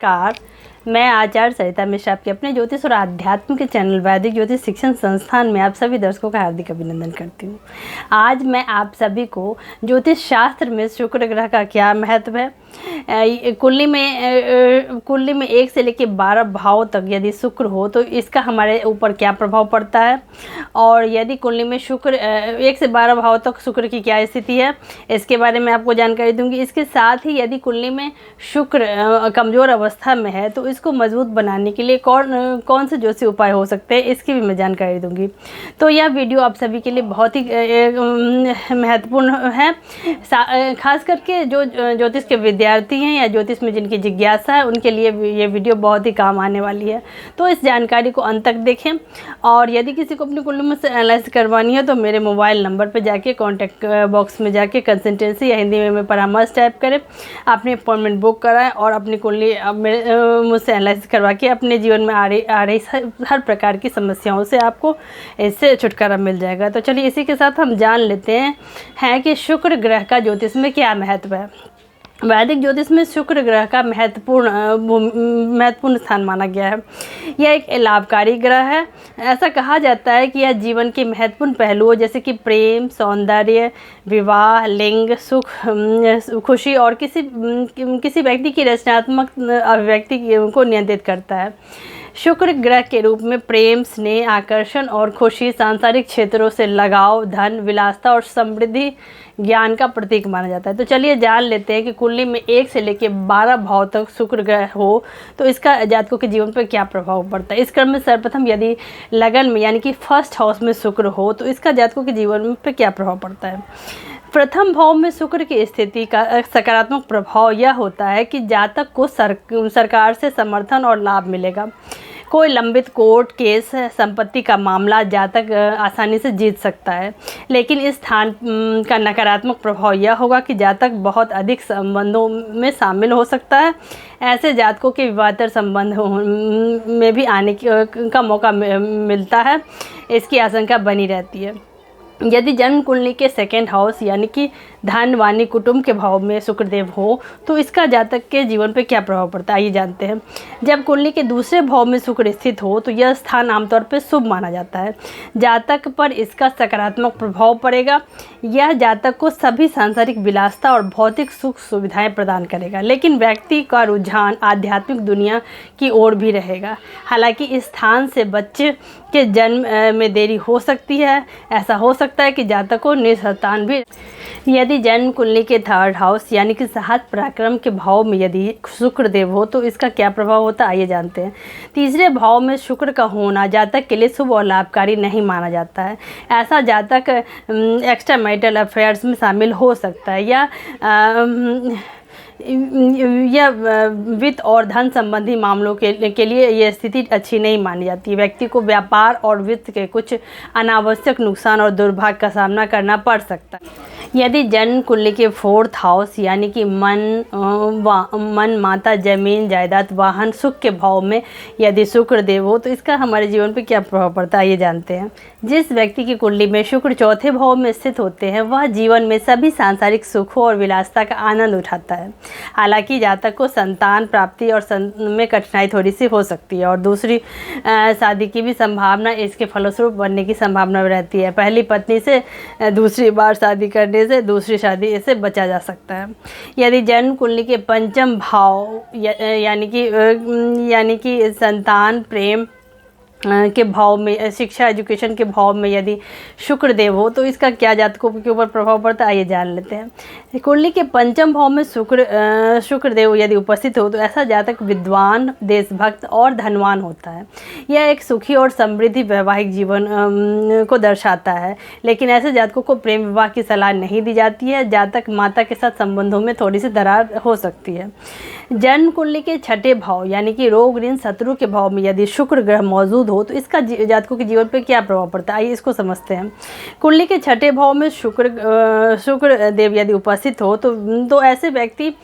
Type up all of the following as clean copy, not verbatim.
Car मैं आचार्य सरिता मिश्रा आपके अपने ज्योतिष और आध्यात्म के चैनल वैदिक ज्योतिष शिक्षण संस्थान में आप सभी दर्शकों का हार्दिक अभिनंदन करती हूँ। आज मैं आप सभी को ज्योतिष शास्त्र में शुक्र ग्रह का क्या महत्व है, कुंडली में 1 से लेकर 12 भाव तक यदि शुक्र हो तो इसका हमारे ऊपर क्या प्रभाव पड़ता है, और यदि कुंडली में शुक्र 1 से 12 भाव तक शुक्र की क्या स्थिति है, इसके बारे में आपको जानकारी दूंगी। इसके साथ ही यदि कुंडली में शुक्र कमज़ोर अवस्था में है तो इसको मजबूत बनाने के लिए कौन से ज्योतिष उपाय हो सकते हैं, इसकी भी मैं जानकारी दूंगी। तो यह वीडियो आप सभी के लिए बहुत ही महत्वपूर्ण है, खास करके जो ज्योतिष के विद्यार्थी हैं या ज्योतिष में जिनकी जिज्ञासा है उनके लिए ये वीडियो बहुत ही काम आने वाली है। तो इस जानकारी को अंत तक देखें, और यदि किसी को अपनी कुंडली में से एनालिसिस करवानी है तो मेरे मोबाइल नंबर पर जाके कॉन्टैक्ट बॉक्स में जाके कंसल्टेंसी या हिंदी में परामर्श टाइप करें, अपनी अपॉइंटमेंट बुक कराएं और अपनी कुंडली मुझसे एनालिसिस करवा के अपने जीवन में आ रही हर प्रकार की समस्याओं से आपको इससे छुटकारा मिल जाएगा। तो चलिए इसी के साथ हम जान लेते हैं कि शुक्र ग्रह का ज्योतिष में क्या महत्व है। वैदिक ज्योतिष में शुक्र ग्रह का महत्वपूर्ण स्थान माना गया है। यह एक लाभकारी ग्रह है। ऐसा कहा जाता है कि यह जीवन के महत्वपूर्ण पहलुओं जैसे कि प्रेम, सौंदर्य, विवाह, लिंग, सुख, खुशी और किसी व्यक्ति की रचनात्मक अभिव्यक्ति को नियंत्रित करता है। शुक्र ग्रह के रूप में प्रेम, स्नेह, आकर्षण और खुशी, सांसारिक क्षेत्रों से लगाव, धन, विलासिता और समृद्धि, ज्ञान का प्रतीक माना जाता है। तो चलिए जान लेते हैं कि कुंडली में 1 से लेकर 12 भाव तक शुक्र ग्रह हो तो इसका जातकों के जीवन पर क्या प्रभाव पड़ता है। इस क्रम में सर्वप्रथम यदि लगन में यानी कि फर्स्ट हाउस में शुक्र हो तो इसका जातकों के जीवन पर क्या प्रभाव पड़ता है। प्रथम भाव में शुक्र की स्थिति का सकारात्मक प्रभाव यह होता है कि जातक को सरकार से समर्थन और लाभ मिलेगा। कोई लंबित कोर्ट केस, संपत्ति का मामला जातक आसानी से जीत सकता है। लेकिन इस स्थान का नकारात्मक प्रभाव यह होगा कि जातक बहुत अधिक संबंधों में शामिल हो सकता है। ऐसे जातकों के विवाहेतर संबंध में भी आने का मौका मिलता है, इसकी आशंका बनी रहती है। यदि जन्म कुंडली के 2nd हाउस यानी कि धन, वाणी, कुटुंब के भाव में शुक्रदेव हो तो इसका जातक के जीवन पर क्या प्रभाव पड़ता है, आइए जानते हैं। जब कुंडली के दूसरे भाव में शुक्र स्थित हो तो यह स्थान आमतौर पर शुभ माना जाता है। जातक पर इसका सकारात्मक प्रभाव पड़ेगा। यह जातक को सभी सांसारिक विलासिता और भौतिक सुख सुविधाएं प्रदान करेगा, लेकिन व्यक्ति का रुझान आध्यात्मिक दुनिया की ओर भी रहेगा। हालांकि इस स्थान से बच्चे के जन्म में देरी हो सकती है। ऐसा हो सकता है कि जातक को निसंतान भी। यदि जन्म कुंडली के 3rd हाउस यानी कि साहस पराक्रम के भाव में यदि शुक्रदेव हो तो इसका क्या प्रभाव होता है, आइए जानते हैं। तीसरे भाव में शुक्र का होना जातक के लिए शुभ और लाभकारी नहीं माना जाता है। ऐसा जातक एक्स्ट्रा मैरिटल अफेयर्स में शामिल हो सकता है या वित्त और धन संबंधी मामलों के लिए यह स्थिति अच्छी नहीं मानी जाती। व्यक्ति को व्यापार और वित्त के कुछ अनावश्यक नुकसान और दुर्भाग्य का सामना करना पड़ सकता है। यदि जन्म कुंडली के 4th हाउस यानी कि मन, माता, जमीन, जायदाद, वाहन, सुख के भाव में यदि शुक्र देव हो तो इसका हमारे जीवन पर क्या प्रभाव पड़ता है, ये जानते हैं। जिस व्यक्ति की कुंडली में शुक्र 4थे भाव में स्थित होते हैं वह जीवन में सभी सांसारिक सुखों और विलासिता का आनंद उठाता है। हालांकि जातक को संतान प्राप्ति और में कठिनाई थोड़ी सी हो सकती है और दूसरी शादी की भी संभावना, इसके फलस्वरूप बनने की संभावना रहती है। पहली पत्नी से दूसरी बार शादी करने से दूसरी शादी से बचा जा सकता है। यदि जन्म कुंडली के 5म भाव यानी कि संतान, प्रेम के भाव में, शिक्षा, एजुकेशन के भाव में यदि शुक्रदेव हो तो इसका क्या जातकों के ऊपर प्रभाव पड़ता है, आइए जान लेते हैं। कुंडली के 5म भाव में शुक्रदेव यदि उपस्थित हो तो ऐसा जातक विद्वान, देशभक्त और धनवान होता है। यह एक सुखी और समृद्धि वैवाहिक जीवन को दर्शाता है, लेकिन ऐसे जातकों को प्रेम विवाह की सलाह नहीं दी जाती है। जातक माता के साथ संबंधों में थोड़ी सी दरार हो सकती है। जन्म कुंडली के 6ठे भाव यानी कि रोग, ऋण, शत्रु के भाव में यदि शुक्र ग्रह मौजूद हो तो इसका जातकों के जीवन पे क्या प्रभाव पड़ता है, आइए इसको समझते हैं। कुंडली के छठे भाव में शुक्र देव यदि उपस्थित हो तो ऐसे व्यक्ति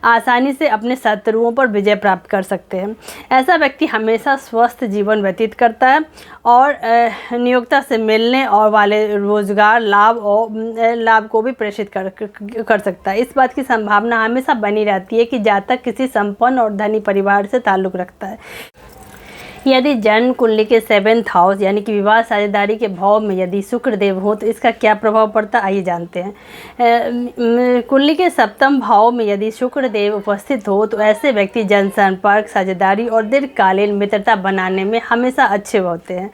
आसानी से अपने शत्रुओं पर विजय प्राप्त कर सकते हैं। ऐसा व्यक्ति हमेशा स्वस्थ जीवन व्यतीत करता है और नियोक्ता से मिलने और वाले रोजगार लाभ को भी प्रेषित कर सकता है। इस बात की संभावना हमेशा बनी रहती है कि जातक किसी संपन्न और धनी परिवार से ताल्लुक़ रखता है। यदि जन्म कुंडली के 7th हाउस यानी कि विवाह साझेदारी के भाव में यदि शुक्र देव हो तो इसका क्या प्रभाव पड़ता है, आइए जानते हैं। कुंडली के 7th भाव में यदि शुक्र देव उपस्थित हो तो ऐसे व्यक्ति जनसंपर्क, साझेदारी और दीर्घकालीन मित्रता बनाने में हमेशा अच्छे होते हैं।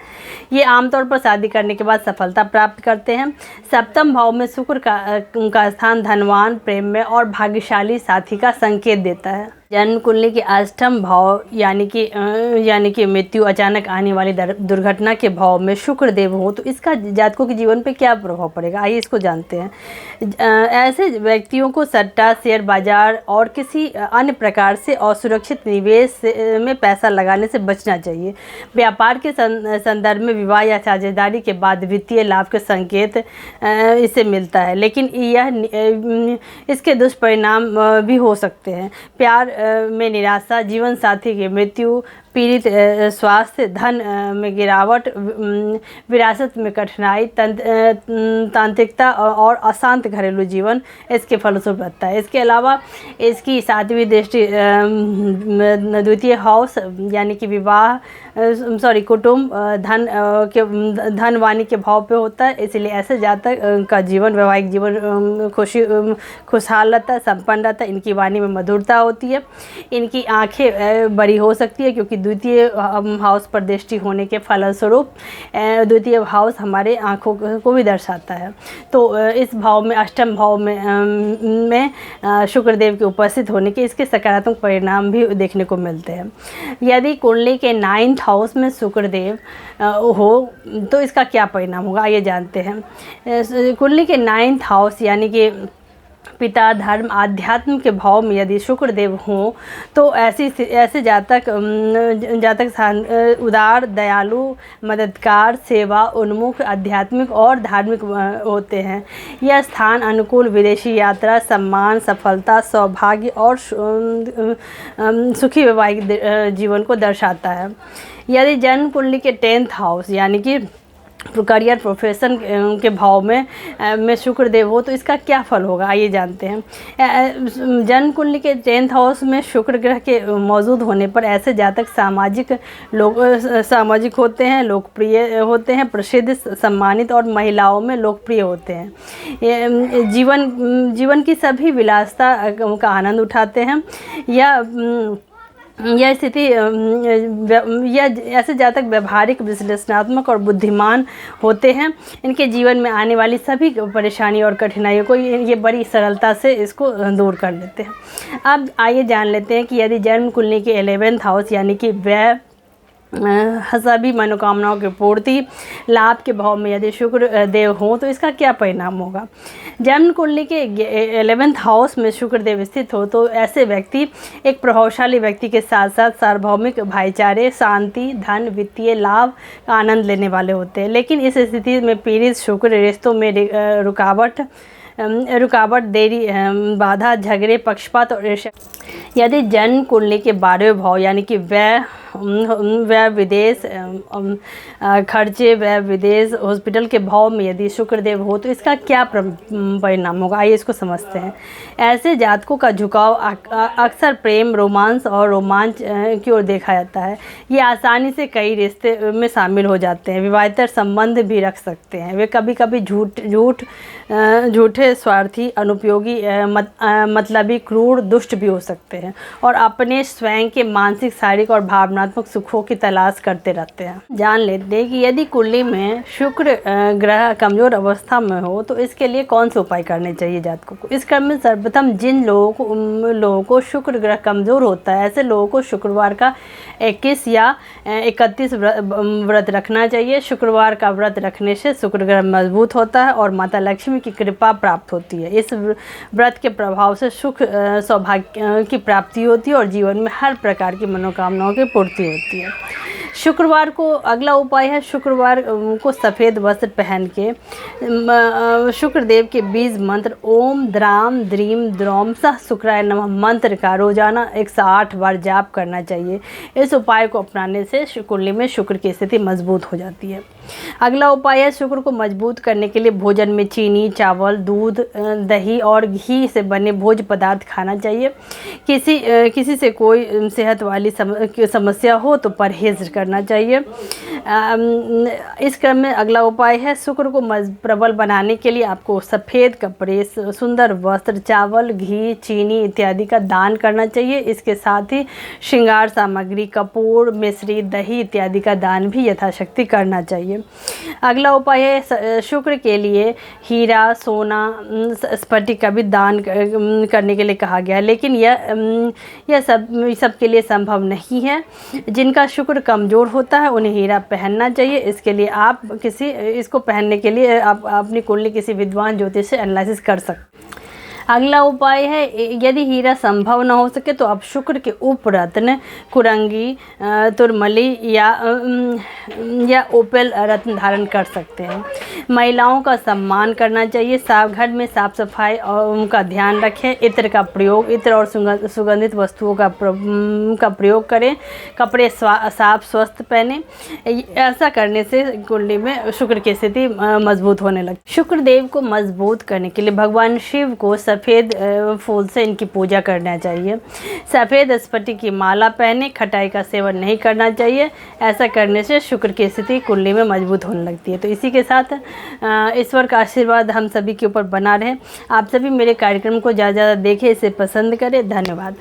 ये आमतौर पर शादी करने के बाद सफलता प्राप्त करते हैं। 7th भाव में शुक्र का स्थान धनवान, प्रेम में और भाग्यशाली साथी का संकेत देता है। जन्म कुंडली के 8th भाव यानी कि मृत्यु, अचानक आने वाली दुर्घटना के भाव में शुक्र देव हो तो इसका जातकों के जीवन पे क्या प्रभाव पड़ेगा, आइए इसको जानते हैं। ऐसे व्यक्तियों को सट्टा, शेयर बाजार और किसी अन्य प्रकार से असुरक्षित निवेश में पैसा लगाने से बचना चाहिए। व्यापार के संदर्भ में विवाह या साझेदारी के बाद वित्तीय लाभ के संकेत इससे मिलता है, लेकिन इसके दुष्परिणाम भी हो सकते हैं। प्यार में निराशा, जीवन साथी की मृत्यु, पीड़ित स्वास्थ्य, धन में गिरावट, विरासत में कठिनाई, तांत्रिकता और अशांत घरेलू जीवन इसके फलस्वरूप रहता है। इसके अलावा इसकी 7वीं दृष्टि द्वितीय हाउस यानी कि कुटुंब, धनवानी के भाव पे होता है। इसलिए ऐसे जातक का जीवन, वैवाहिक जीवन खुशहाल रहता है, संपन्न रहता है। इनकी वाणी में मधुरता होती है, इनकी आंखें बड़ी हो सकती है क्योंकि द्वितीय हाउस पर दृष्टि होने के फलस्वरूप द्वितीय हाउस हमारे आँखों को भी दर्शाता है। तो इस भाव में 8th भाव में शुक्रदेव के उपस्थित होने के इसके सकारात्मक परिणाम भी देखने को मिलते हैं। यदि कुंडली के 9th हाउस में शुक्रदेव हो तो इसका क्या परिणाम होगा, आइए जानते हैं। कुंडली के 9th हाउस यानी कि पिता, धर्म, आध्यात्म के भाव में यदि शुक्रदेव हों तो ऐसे जातक उदार, दयालु, मददगार, सेवा उन्मुख, आध्यात्मिक और धार्मिक होते हैं। यह स्थान अनुकूल विदेशी यात्रा, सम्मान, सफलता, सौभाग्य और सुखी वैवाहिक जीवन को दर्शाता है। यदि जन्म कुंडली के 10th हाउस यानी कि करियर, प्रोफेशन के भाव में शुक्रदेव हो तो इसका क्या फल होगा, आइए जानते हैं। जन्म कुंडली के 10th हाउस में शुक्र ग्रह के मौजूद होने पर ऐसे जातक सामाजिक होते हैं, लोकप्रिय होते हैं, प्रसिद्ध, सम्मानित और महिलाओं में लोकप्रिय होते हैं। जीवन की सभी विलासिता का आनंद उठाते हैं। यह स्थिति ऐसे जातक व्यवहारिक, विश्लेषणात्मक और बुद्धिमान होते हैं। इनके जीवन में आने वाली सभी परेशानी और कठिनाइयों को ये बड़ी सरलता से इसको दूर कर लेते हैं। अब आइए जान लेते हैं कि यदि जन्म कुंडली के 11th हाउस यानी कि व्यय, सभी मनोकामनाओं की पूर्ति, लाभ के भाव में यदि शुक्र देव हो तो इसका क्या परिणाम होगा। जन्म कुंडली के 11th हाउस में शुक्र देव स्थित हो तो ऐसे व्यक्ति एक प्रभावशाली व्यक्ति के साथ साथ सार्वभौमिक भाईचारे, शांति, धन, वित्तीय लाभ का आनंद लेने वाले होते हैं। लेकिन इस स्थिति में पीड़ित शुक्र रिश्तों में रुकावट, देरी, बाधा, झगड़े, पक्षपात और ईर्ष्या। यदि जन्म कुंडली के 12वें भाव यानी कि व्यय, विदेश खर्चे, व्यय, विदेश, हॉस्पिटल के भाव में यदि शुक्रदेव हो तो इसका क्या परिणाम होगा, आइए इसको समझते हैं। ऐसे जातकों का झुकाव अक्सर प्रेम, रोमांस और रोमांच की ओर देखा जाता है। ये आसानी से कई रिश्ते में शामिल हो जाते हैं, विवाहेतर संबंध भी रख सकते हैं। वे कभी कभी झूठे, स्वार्थी, अनुपयोगी, मतलबी, क्रूर, दुष्ट भी हो सकते हैं और अपने स्वयं के मानसिक, शारीरिक और भावनात्मक सुखों की तलाश करते रहते हैं। जान लेते हैं कि यदि कुंडली में शुक्र ग्रह कमजोर अवस्था में हो तो इसके लिए कौन से उपाय करने चाहिए जातकों को। इस क्रम में सर्वप्रथम जिन लोगों को शुक्र ग्रह कमजोर होता है ऐसे लोगों को शुक्रवार का 21 या 31 व्रत रखना चाहिए। शुक्रवार का व्रत रखने से शुक्र ग्रह मजबूत होता है और माता लक्ष्मी की कृपा प्राप्त होती है। इस व्रत के प्रभाव से सुख, सौभाग्य की प्राप्ति होती है और जीवन में हर प्रकार की मनोकामनाओं की पूर्ति होती है। शुक्रवार को अगला उपाय है, शुक्रवार को सफ़ेद वस्त्र पहन के शुक्रदेव के बीज मंत्र ओम द्राम द्रीम द्रौम सह शुक्राय नमः मंत्र का रोजाना 108 बार जाप करना चाहिए। इस उपाय को अपनाने से कुंडली में शुक्र की स्थिति मजबूत हो जाती है। अगला उपाय है, शुक्र को मजबूत करने के लिए भोजन में चीनी, चावल, दूध, दही और घी से बने भोज्य पदार्थ खाना चाहिए। किसी से कोई सेहत वाली समस्या हो तो परहेज करना चाहिए। इस क्रम में अगला उपाय है, शुक्र को प्रबल बनाने के लिए आपको सफ़ेद कपड़े, सुंदर वस्त्र, चावल, घी, चीनी इत्यादि का दान करना चाहिए। इसके साथ ही श्रृंगार सामग्री, कपूर, मिश्री, दही इत्यादि का दान भी यथाशक्ति करना चाहिए। अगला उपाय है, शुक्र के लिए हीरा, सोना, स्फटिक का भी दान करने के लिए कहा गया है, लेकिन यह सब के लिए संभव नहीं है। जिनका शुक्र कमज़ोर होता है उन्हें हीरा पहनना चाहिए। इसके लिए इसको पहनने के लिए आप अपनी कुंडली किसी विद्वान ज्योतिष से एनालिसिस कर सकते। अगला उपाय है, यदि हीरा संभव न हो सके तो आप शुक्र के उपरत्न कुरंगी, तुरमली या ओपेल रत्न धारण कर सकते हैं। महिलाओं का सम्मान करना चाहिए। घर में साफ सफाई का ध्यान रखें। इत्र और सुगंधित वस्तुओं का प्रयोग करें। कपड़े साफ स्वस्थ पहने। ऐसा करने से कुंडली में शुक्र की स्थिति मजबूत होने लगती। शुक्र देव को मजबूत करने के लिए भगवान शिव को सफ़ेद फूल से इनकी पूजा करना चाहिए। सफ़ेद स्फटिक की माला पहने। खटाई का सेवन नहीं करना चाहिए। ऐसा करने से शुक्र की स्थिति कुंडली में मजबूत होने लगती है। तो इसी के साथ ईश्वर का आशीर्वाद हम सभी के ऊपर बना रहे। आप सभी मेरे कार्यक्रम को ज़्यादा देखें, इसे पसंद करें। धन्यवाद।